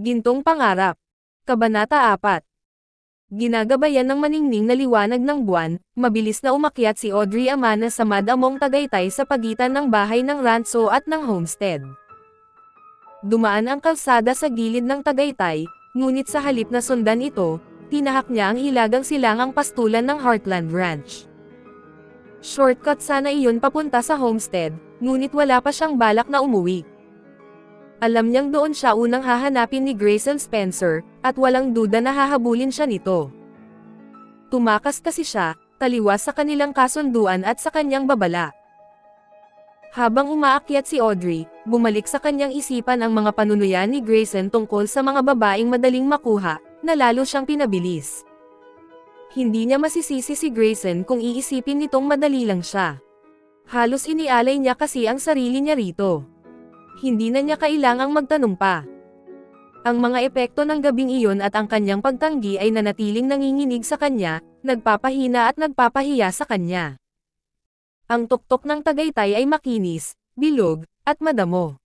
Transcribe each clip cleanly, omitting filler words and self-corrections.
Gintong Pangarap. Kabanata 4. Ginagabayan ng maningning na liwanag ng buwan, mabilis na umakyat si Audrey Amana sa madamong Tagaytay sa pagitan ng bahay ng rancho at ng homestead. Dumaan ang kalsada sa gilid ng Tagaytay, ngunit sa halip na sundan ito, tinahak niya ang hilagang silangang pastulan ng Heartland Ranch. Shortcut sana iyon papunta sa homestead, ngunit wala pa siyang balak na umuwi. Alam niyang doon siya unang hahanapin ni Grayson Spencer, at walang duda na hahabulin siya nito. Tumakas kasi siya, taliwas sa kanilang kasunduan at sa kanyang babala. Habang umaakyat si Audrey, bumalik sa kanyang isipan ang mga panunuyan ni Grayson tungkol sa mga babaeng madaling makuha, na lalo siyang pinabilis. Hindi niya masisisi si Grayson kung iisipin nitong madali lang siya. Halos inialay niya kasi ang sarili niya rito. Hindi na niya kailangang magtanong pa. Ang mga epekto ng gabing iyon at ang kanyang pagtanggi ay nanatiling nanginginig sa kanya, nagpapahina at nagpapahiya sa kanya. Ang tuktok ng Tagaytay ay makinis, bilog, at madamo.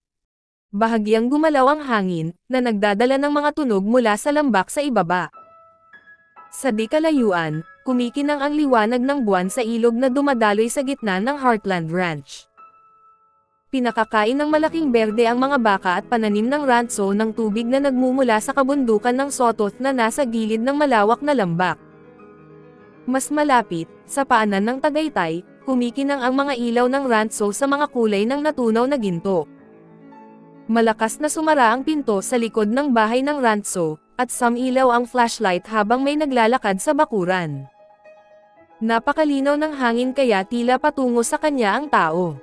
Bahagyang gumalaw ang hangin, na nagdadala ng mga tunog mula sa lambak sa ibaba. Sa di kalayuan, kumikinang ang liwanag ng buwan sa ilog na dumadaloy sa gitna ng Heartland Ranch. Pinakakain ng malaking berde ang mga baka at pananim ng rancho ng tubig na nagmumula sa kabundukan ng Sototh na nasa gilid ng malawak na lambak. Mas malapit, sa paanan ng Tagaytay, kumikinang ang mga ilaw ng rancho sa mga kulay ng natunaw na ginto. Malakas na sumara ang pinto sa likod ng bahay ng rancho, at sumilaw ang flashlight habang may naglalakad sa bakuran. Napakalinaw ng hangin kaya tila patungo sa kanya ang tao.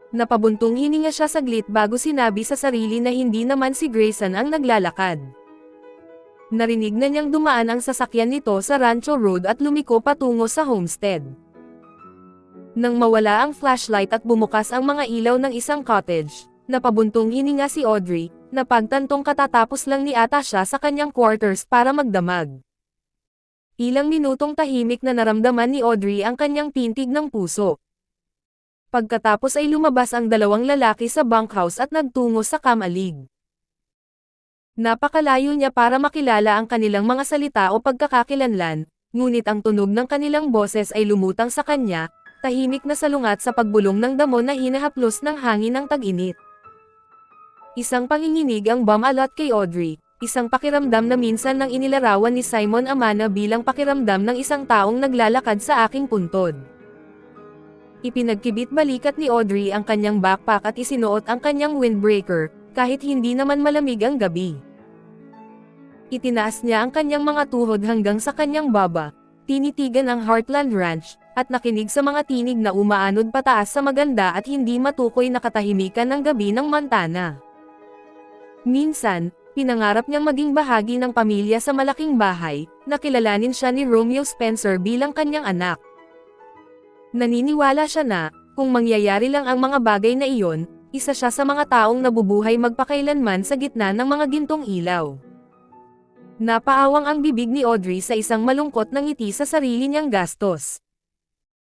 Napabuntong hininga siya saglit bago sinabi sa sarili na hindi naman si Grayson ang naglalakad. Narinig na niyang dumaan ang sasakyan nito sa Rancho Road at lumiko patungo sa homestead. Nang mawala ang flashlight at bumukas ang mga ilaw ng isang cottage, napabuntong hininga si Audrey, na pagtantong katatapos lang ni ata siya sa kanyang quarters para magdamag. Ilang minutong tahimik na naramdaman ni Audrey ang kanyang pintig ng puso. Pagkatapos ay lumabas ang dalawang lalaki sa bunkhouse at nagtungo sa kamalig. Napakalayo niya para makilala ang kanilang mga salita o pagkakakilanlan, ngunit ang tunog ng kanilang boses ay lumutang sa kanya, tahimik na salungat sa pagbulong ng damo na hinahaplos ng hangin ng tag-init. Isang panginginig ang bumalot kay Audrey, isang pakiramdam na minsan nang inilarawan ni Simon Amana bilang pakiramdam ng isang taong naglalakad sa aking puntod. Ipinagkibit balikat ni Audrey ang kanyang backpack at isinuot ang kanyang windbreaker, kahit hindi naman malamig ang gabi. Itinaas niya ang kanyang mga tuhod hanggang sa kanyang baba, tinitigan ang Heartland Ranch, at nakinig sa mga tinig na umaanod pataas sa maganda at hindi matukoy na katahimikan ng gabi ng Montana. Minsan, pinangarap niyang maging bahagi ng pamilya sa malaking bahay, na kilalanin siya ni Romeo Spencer bilang kanyang anak. Naniniwala siya na, kung mangyayari lang ang mga bagay na iyon, isa siya sa mga taong nabubuhay magpakailanman sa gitna ng mga gintong ilaw. Napaawang ang bibig ni Audrey sa isang malungkot na ngiti sa sarili niyang gastos.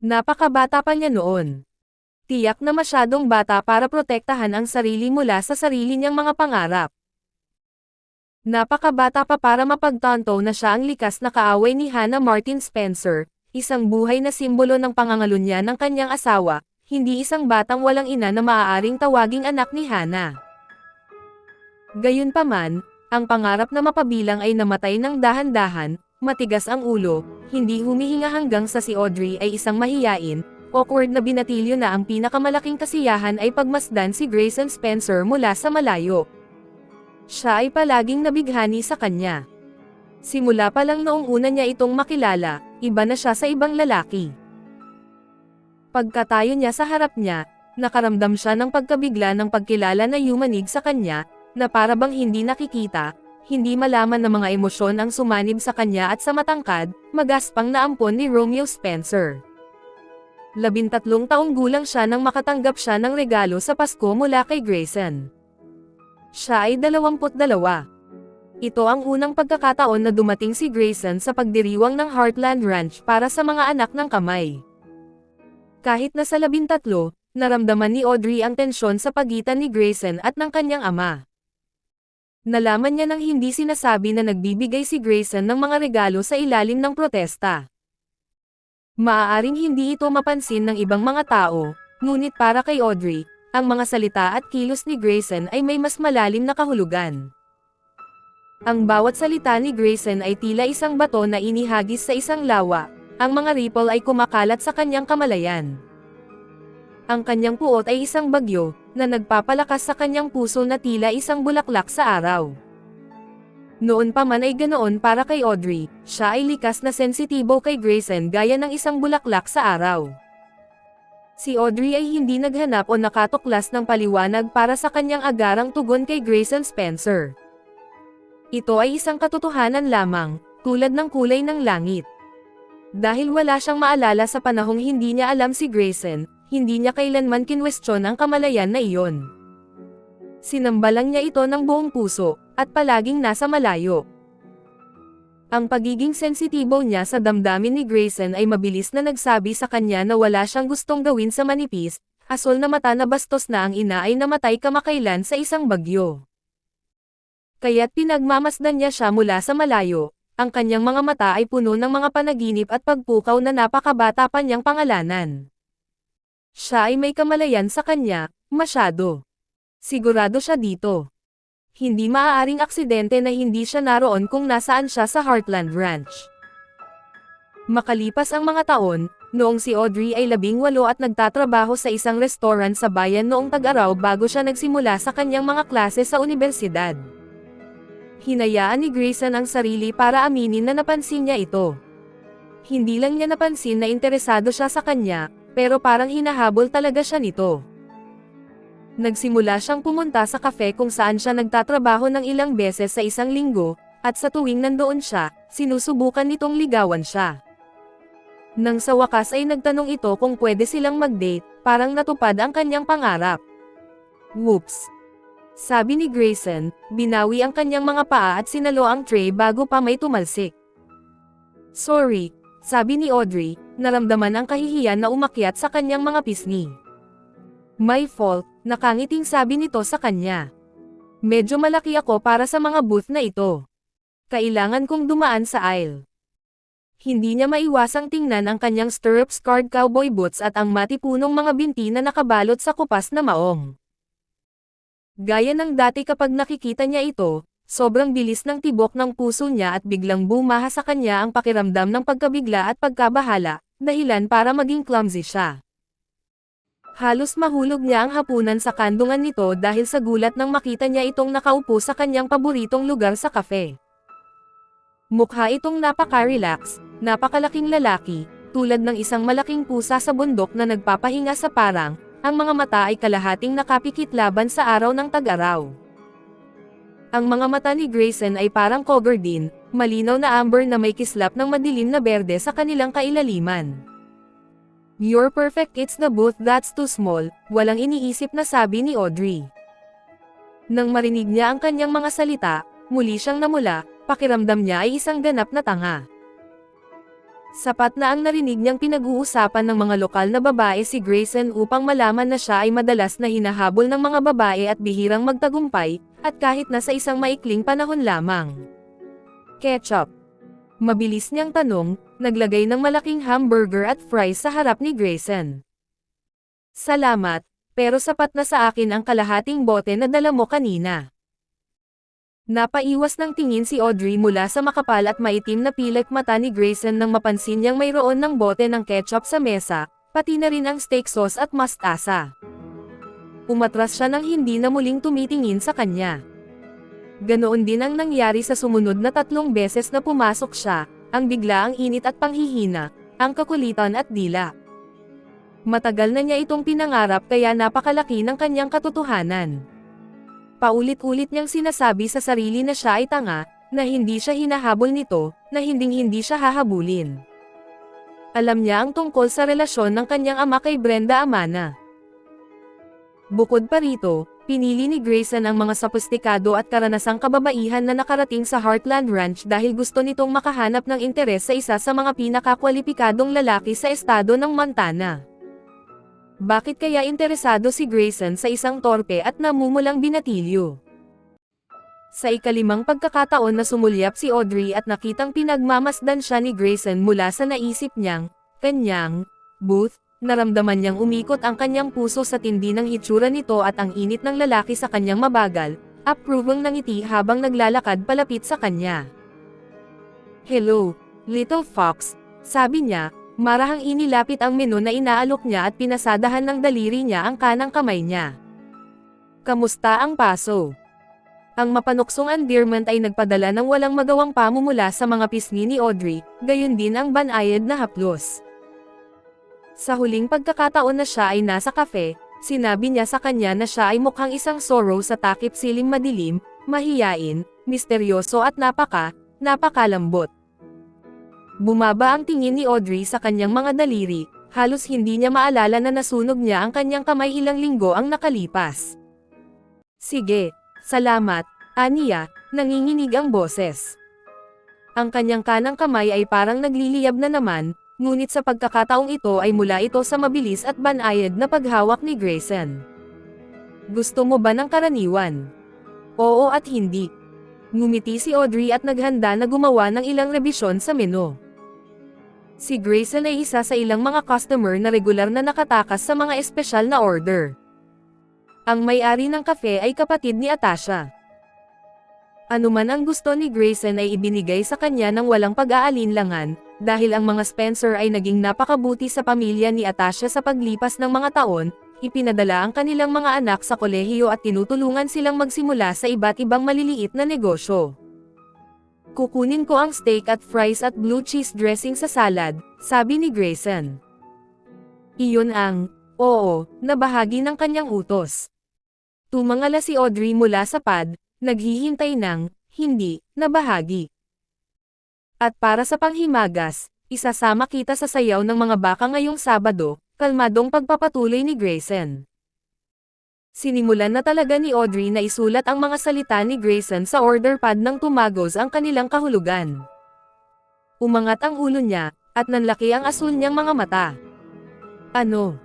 Napakabata pa niya noon. Tiyak na masyadong bata para protektahan ang sarili mula sa sarili niyang mga pangarap. Napakabata pa para mapagtanto na siya ang likas na kaaway ni Hannah Martin Spencer, isang buhay na simbolo ng pangangalunya ng kanyang asawa, hindi isang batang walang ina na maaaring tawaging anak ni Hannah. Gayunpaman, ang pangarap na mapabilang ay namatay ng dahan-dahan, matigas ang ulo, hindi humihinga hanggang sa si Audrey ay isang mahiyain, awkward na binatilyo na ang pinakamalaking kasiyahan ay pagmasdan si Grayson Spencer mula sa malayo. Siya ay palaging nabighani sa kanya. Simula pa lang noong una niya itong makilala, iba na siya sa ibang lalaki. Pagkatayo niya sa harap niya, nakaramdam siya ng pagkabigla ng pagkilala na yumanig sa kanya, na para bang hindi nakikita, hindi malaman ng mga emosyon ang sumanib sa kanya at sa matangkad, magaspang na ampon ni Romeo Spencer. 13 taong gulang siya nang makatanggap siya ng regalo sa Pasko mula kay Grayson. Siya ay 22. Ito ang unang pagkakataon na dumating si Grayson sa pagdiriwang ng Heartland Ranch para sa mga anak ng kamay. Kahit na sa 13, naramdaman ni Audrey ang tensyon sa pagitan ni Grayson at ng kanyang ama. Nalaman niya nang hindi sinasabi na nagbibigay si Grayson ng mga regalo sa ilalim ng protesta. Maaaring hindi ito mapansin ng ibang mga tao, ngunit para kay Audrey, ang mga salita at kilos ni Grayson ay may mas malalim na kahulugan. Ang bawat salita ni Grayson ay tila isang bato na inihagis sa isang lawa, ang mga ripple ay kumakalat sa kanyang kamalayan. Ang kanyang puot ay isang bagyo, na nagpapalakas sa kanyang puso na tila isang bulaklak sa araw. Noon pa man ay ganoon para kay Audrey, siya ay likas na sensitibo kay Grayson gaya ng isang bulaklak sa araw. Si Audrey ay hindi naghanap o nakatuklas ng paliwanag para sa kanyang agarang tugon kay Grayson Spencer. Ito ay isang katotohanan lamang, tulad ng kulay ng langit. Dahil wala siyang maalala sa panahong hindi niya alam si Grayson, hindi niya kailanman kinwestiyon ang kamalayan na iyon. Sinambalang niya ito ng buong puso, at palaging nasa malayo. Ang pagiging sensitibo niya sa damdamin ni Grayson ay mabilis na nagsabi sa kanya na wala siyang gustong gawin sa manipis, asol na mata na bastos na ang ina ay namatay kamakailan sa isang bagyo. Kaya't pinagmamasdan niya siya mula sa malayo, ang kanyang mga mata ay puno ng mga panaginip at pagpukaw na napakabata pa niyang pangalanan. Siya ay may kamalayan sa kanya, masyado. Sigurado siya dito. Hindi maaaring aksidente na hindi siya naroon kung nasaan siya sa Heartland Ranch. Makalipas ang mga taon, noong si Audrey ay 18 at nagtatrabaho sa isang restaurant sa bayan noong tag-araw bago siya nagsimula sa kanyang mga klase sa unibersidad. Hinayaan ni Grayson ang sarili para aminin na napansin niya ito. Hindi lang niya napansin na interesado siya sa kanya, pero parang hinahabol talaga siya nito. Nagsimula siyang pumunta sa cafe kung saan siya nagtatrabaho ng ilang beses sa isang linggo, at sa tuwing nandoon siya, sinusubukan nitong ligawan siya. Nang sa wakas ay nagtanong ito kung pwede silang mag-date, parang natupad ang kanyang pangarap. Whoops! Sabi ni Grayson, binawi ang kanyang mga paa at sinalo ang tray bago pa may tumalsik. Sorry, sabi ni Audrey, naramdaman ang kahihiyan na umakyat sa kanyang mga pisngi. My fault, nakangiting sabi nito sa kanya. Medyo malaki ako para sa mga booth na ito. Kailangan kong dumaan sa aisle. Hindi niya maiwasang tingnan ang kanyang stirrups-scarred cowboy boots at ang matipunong mga binti na nakabalot sa kupas na maong. Gaya ng dati kapag nakikita niya ito, sobrang bilis ng tibok ng puso niya at biglang bumaha sa kanya ang pakiramdam ng pagkabigla at pagkabahala, dahilan para maging clumsy siya. Halos mahulog niya ang hapunan sa kandungan nito dahil sa gulat nang makita niya itong nakaupo sa kanyang paboritong lugar sa cafe. Mukha itong napaka-relax, napakalaking lalaki, tulad ng isang malaking pusa sa bundok na nagpapahinga sa parang, ang mga mata ay kalahating nakapikit laban sa araw ng tag-araw. Ang mga mata ni Grayson ay parang cover din, malinaw na amber na may kislap ng madilim na berde sa kanilang kailaliman. You're perfect, it's the booth that's too small, walang iniisip na sabi ni Audrey. Nang marinig niya ang kanyang mga salita, muli siyang namula, pakiramdam niya ay isang ganap na tanga. Sapat na ang narinig niyang pinag-uusapan ng mga lokal na babae si Grayson upang malaman na siya ay madalas na hinahabol ng mga babae at bihirang magtagumpay, at kahit na sa isang maikling panahon lamang. Ketchup. Mabilis niyang tanong, naglagay ng malaking hamburger at fries sa harap ni Grayson. Salamat, pero sapat na sa akin ang kalahating bote na dala mo kanina. Napaiwas ng tingin si Audrey mula sa makapal at maitim na pilik mata ni Grayson nang mapansin niyang mayroon ng bote ng ketchup sa mesa, pati na rin ang steak sauce at mustasa. Umatras siya nang hindi na muling tumitingin sa kanya. Ganoon din ang nangyari sa sumunod na 3 beses na pumasok siya, ang biglaang init at panghihina, ang kakulitan at dila. Matagal na niya itong pinangarap kaya napakalaki ng kanyang katotohanan. Paulit-ulit niyang sinasabi sa sarili na siya ay tanga, na hindi siya hinahabol nito, na hinding-hindi siya hahabulin. Alam niya ang tungkol sa relasyon ng kanyang ama kay Brenda Amana. Bukod pa rito, pinili ni Grayson ang mga sopistikado at karanasang kababaihan na nakarating sa Heartland Ranch dahil gusto nitong makahanap ng interes sa isa sa mga pinakakwalipikadong lalaki sa estado ng Montana. Bakit kaya interesado si Grayson sa isang torpe at namumulang binatilyo? Sa ikalimang pagkakataon na sumulyap si Audrey at nakitang pinagmamasdan siya ni Grayson mula sa naisip kanyang booth, naramdaman niyang umikot ang kanyang puso sa tindi ng hitsura nito at ang init ng lalaki sa kanyang mabagal, approving ng ngiti habang naglalakad palapit sa kanya. "Hello, little fox," sabi niya, marahang inilapit ang menu na inaalok niya at pinasadahan ng daliri niya ang kanang kamay niya. "Kamusta ang paso?" Ang mapanuksong endearment ay nagpadala ng walang magawang pamumula sa mga pisngi ni Audrey, gayon din ang banayad na haplos. Sa huling pagkakataon na siya ay nasa kafe, sinabi niya sa kanya na siya ay mukhang isang sorrow sa takip siling madilim, mahiyain, misteryoso at napakalambot. Bumaba ang tingin ni Audrey sa kanyang mga daliri, halos hindi niya maalala na nasunog niya ang kanyang kamay ilang linggo ang nakalipas. "Sige. Salamat," aniya, nanginginig ang boses. Ang kanyang kanang kamay ay parang nagliliyab na naman, ngunit sa pagkakataong ito ay mula ito sa mabilis at banayad na paghawak ni Grayson. "Gusto mo ba ng karaniwan?" "Oo at hindi." Ngumiti si Audrey at naghanda na gumawa ng ilang rebisyon sa menu. Si Grayson ay isa sa ilang mga customer na regular na nakatakas sa mga espesyal na order. Ang may-ari ng kafe ay kapatid ni Atasha. Ano man ang gusto ni Grayson ay ibinigay sa kanya ng walang pag-aalinlangan, dahil ang mga Spencer ay naging napakabuti sa pamilya ni Atasha sa paglipas ng mga taon, ipinadala ang kanilang mga anak sa kolehiyo at tinutulungan silang magsimula sa iba't ibang maliliit na negosyo. "Kukunin ko ang steak at fries at blue cheese dressing sa salad," sabi ni Grayson. Iyon ang, oo, na bahagi ng kanyang utos. Tumangala si Audrey mula sa pad, naghihintay ng, hindi, na bahagi. "At para sa panghimagas, isasama kita sa sayaw ng mga baka ngayong Sabado," kalmadong pagpapatuloy ni Grayson. Sinimulan na talaga ni Audrey na isulat ang mga salita ni Grayson sa order pad nang tumagos ang kanilang kahulugan. Umangat ang ulo niya, at nanlaki ang asul niyang mga mata. "Ano?"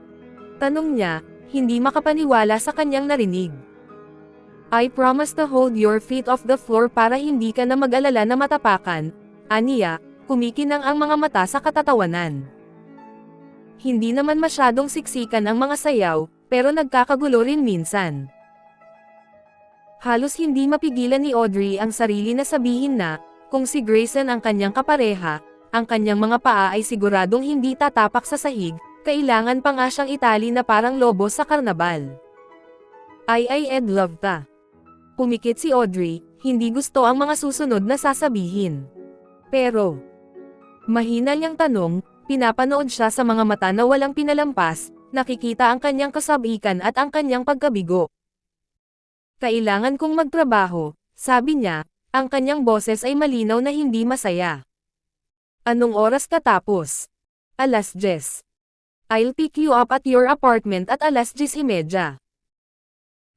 tanong niya, hindi makapaniwala sa kanyang narinig. "I promise to hold your feet off the floor para hindi ka na mag-alala na matapakan," aniya, kumikinang ang mga mata sa katatawanan. Hindi naman masyadong siksikan ang mga sayaw, pero nagkakagulo rin minsan. Halos hindi mapigilan ni Audrey ang sarili na sabihin na, kung si Grayson ang kanyang kapareha, ang kanyang mga paa ay siguradong hindi tatapak sa sahig, kailangan pa nga siyang itali na parang lobo sa karnabal. I'd love ta." Pumikit si Audrey, hindi gusto ang mga susunod na sasabihin. Pero, mahina niyang tanong, pinapanood siya sa mga mata na walang pinalampas, nakikita ang kanyang kasabikan at ang kanyang pagkabigo. "Kailangan kong magtrabaho," sabi niya, ang kanyang boses ay malinaw na hindi masaya. "Anong oras ka tapos?" 10:00. "I'll pick you up at your apartment at 10:30.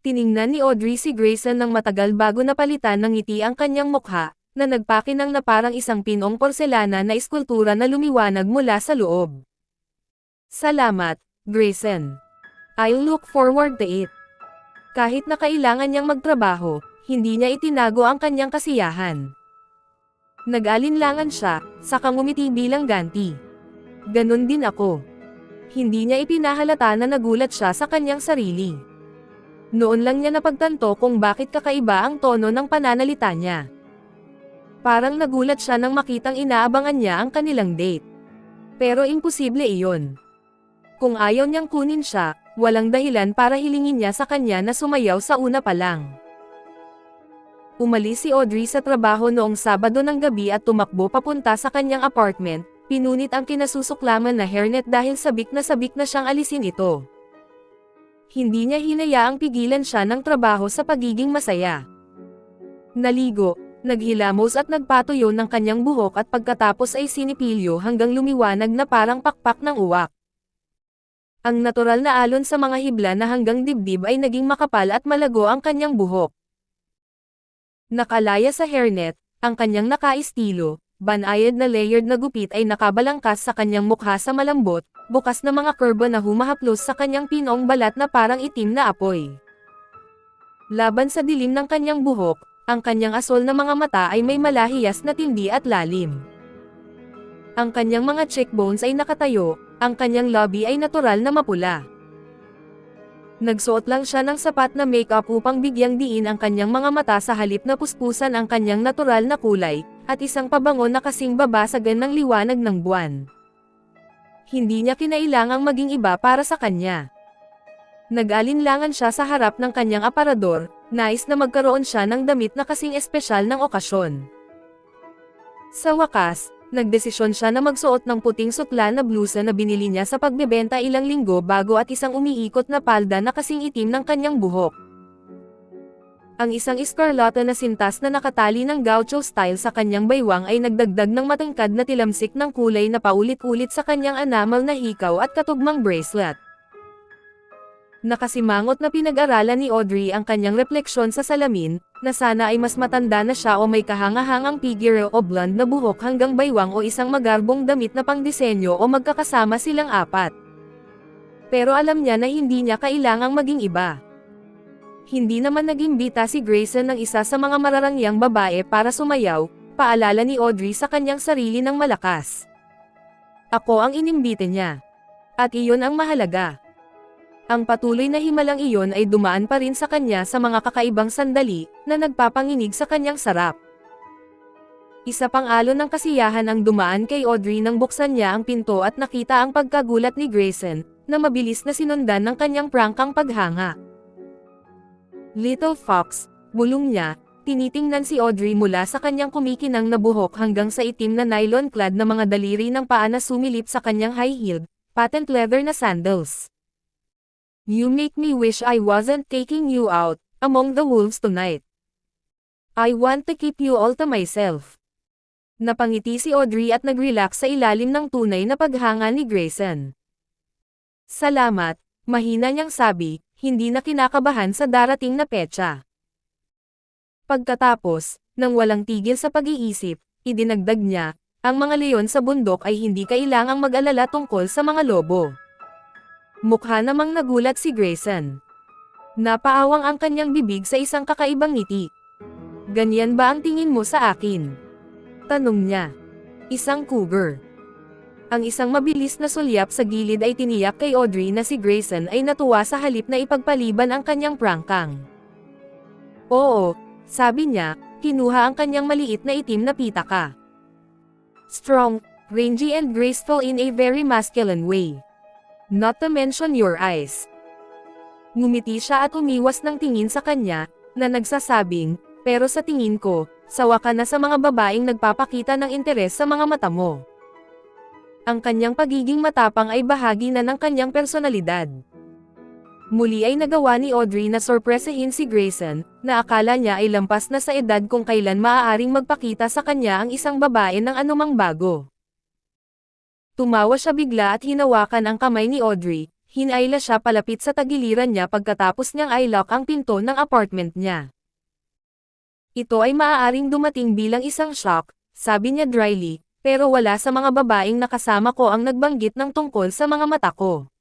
Tiningnan ni Audrey si Grayson ng matagal bago napalitan ng ngiti ang kanyang mukha, na nagpakinang na parang isang pinong porselana na eskultura na lumiwanag mula sa loob. "Salamat, Grayson. I'll look forward to it." Kahit na kailangan niyang magtrabaho, hindi niya itinago ang kanyang kasiyahan. Nag-alinlangan siya, saka ngumiti bilang ganti. "Ganon din ako." Hindi niya ipinahalata na nagulat siya sa kanyang sarili. Noon lang niya napagtanto kung bakit kakaiba ang tono ng pananalita niya. Parang nagulat siya nang makitang inaabangan niya ang kanilang date. Pero imposible iyon. Kung ayaw niyang kunin siya, walang dahilan para hilingin niya sa kanya na sumayaw sa una pa lang. Umalis si Audrey sa trabaho noong Sabado ng gabi at tumakbo papunta sa kanyang apartment, pinunit ang kinasusuklaman na hairnet dahil sabik na siyang alisin ito. Hindi niya hinayaang pigilan siya ng trabaho sa pagiging masaya. Naligo, naghilamos at nagpatuyo ng kanyang buhok at pagkatapos ay sinipilyo hanggang lumiwanag na parang pakpak ng uwak. Ang natural na alon sa mga hibla na hanggang dibdib ay naging makapal at malago ang kanyang buhok. Nakalaya sa hairnet, ang kanyang nakaistilo, banayad na layered na gupit ay nakabalangkas sa kanyang mukha sa malambot, bukas na mga kurbo na humahaplos sa kanyang pinong balat na parang itim na apoy. Laban sa dilim ng kanyang buhok, Ang kanyang asol na mga mata ay may malahiyas na tindi at lalim. Ang kanyang mga cheekbones ay nakatayo, ang kanyang labi ay natural na mapula. Nagsuot lang siya ng sapat na makeup upang bigyang diin ang kanyang mga mata sa halip na puspusan ang kanyang natural na kulay, at isang pabango na kasing babasagan ng liwanag ng buwan. Hindi niya kinailangang maging iba para sa kanya. Nag-alinlangan siya sa harap ng kanyang aparador, nais na magkaroon siya ng damit na kasing espesyal ng okasyon. Sa wakas, nagdesisyon siya na magsuot ng puting sutla na blusa na binili niya sa pagbebenta ilang linggo bago at isang umiikot na palda na kasing itim ng kanyang buhok. Ang isang eskarlata na sintas na nakatali ng gaucho style sa kanyang baywang ay nagdagdag ng matangkad na tilamsik ng kulay na paulit-ulit sa kanyang enamel na hikaw at katugmang bracelet. Nakasimangot na pinag-aralan ni Audrey ang kanyang refleksyon sa salamin, na sana ay mas matanda na siya o may kahangahangang figure o blonde na buhok hanggang baywang o isang magarbong damit na pangdisenyo o magkakasama silang apat. Pero alam niya na hindi niya kailangang maging iba. Hindi naman nag-imbita si Grayson ng isa sa mga mararangyang babae para sumayaw, paalala ni Audrey sa kanyang sarili ng malakas. Ako ang inimbite niya. At iyon ang mahalaga. Ang patuloy na himalang iyon ay dumaan pa rin sa kanya sa mga kakaibang sandali, na nagpapanginig sa kanyang sarap. Isa pang alon ng kasiyahan ang dumaan kay Audrey nang buksan niya ang pinto at nakita ang pagkagulat ni Grayson, na mabilis na sinundan ng kanyang prangkang paghanga. Little Fox, bulong niya, tinitingnan si Audrey mula sa kanyang kumikinang na buhok hanggang sa itim na nylon-clad na mga daliri ng paa na sumilip sa kanyang high-heeled, patent leather na sandals. You make me wish I wasn't taking you out, among the wolves tonight. I want to keep you all to myself. Napangiti si Audrey at nag-relax sa ilalim ng tunay na paghanga ni Grayson. Salamat, mahina niyang sabi, hindi na kinakabahan sa darating na petsa. Pagkatapos, nang walang tigil sa pag-iisip, idinagdag niya, ang mga leon sa bundok ay hindi kailangang mag-alala tungkol sa mga lobo. Mukha namang nagulat si Grayson. Napaawang ang kanyang bibig sa isang kakaibang ngiti. Ganyan ba ang tingin mo sa akin? Tanong niya. Isang cougar. Ang isang mabilis na sulyap sa gilid ay tiniyak kay Audrey na si Grayson ay natuwa sa halip na ipagpaliban ang kanyang prangkang. Oo, sabi niya, kinuha ang kanyang maliit na itim na pitaka. Strong, rangy and graceful in a very masculine way. Not to mention your eyes. Ngumiti siya at umiwas ng tingin sa kanya, na nagsasabing, pero sa tingin ko, sawa ka na sa mga babaeng nagpapakita ng interes sa mga mata mo. Ang kanyang pagiging matapang ay bahagi na ng kanyang personalidad. Muli ay nagawa ni Audrey na sorpresahin si Grayson, na akala niya ay lampas na sa edad kung kailan maaaring magpakita sa kanya ang isang babae ng anumang bago. Tumawa siya bigla at hinawakan ang kamay ni Audrey, hinayla siya palapit sa tagiliran niya pagkatapos niyang i-lock ang pinto ng apartment niya. Ito ay maaaring dumating bilang isang shock, sabi niya dryly, pero wala sa mga babaeng nakasama ko ang nagbanggit ng tungkol sa mga mata ko.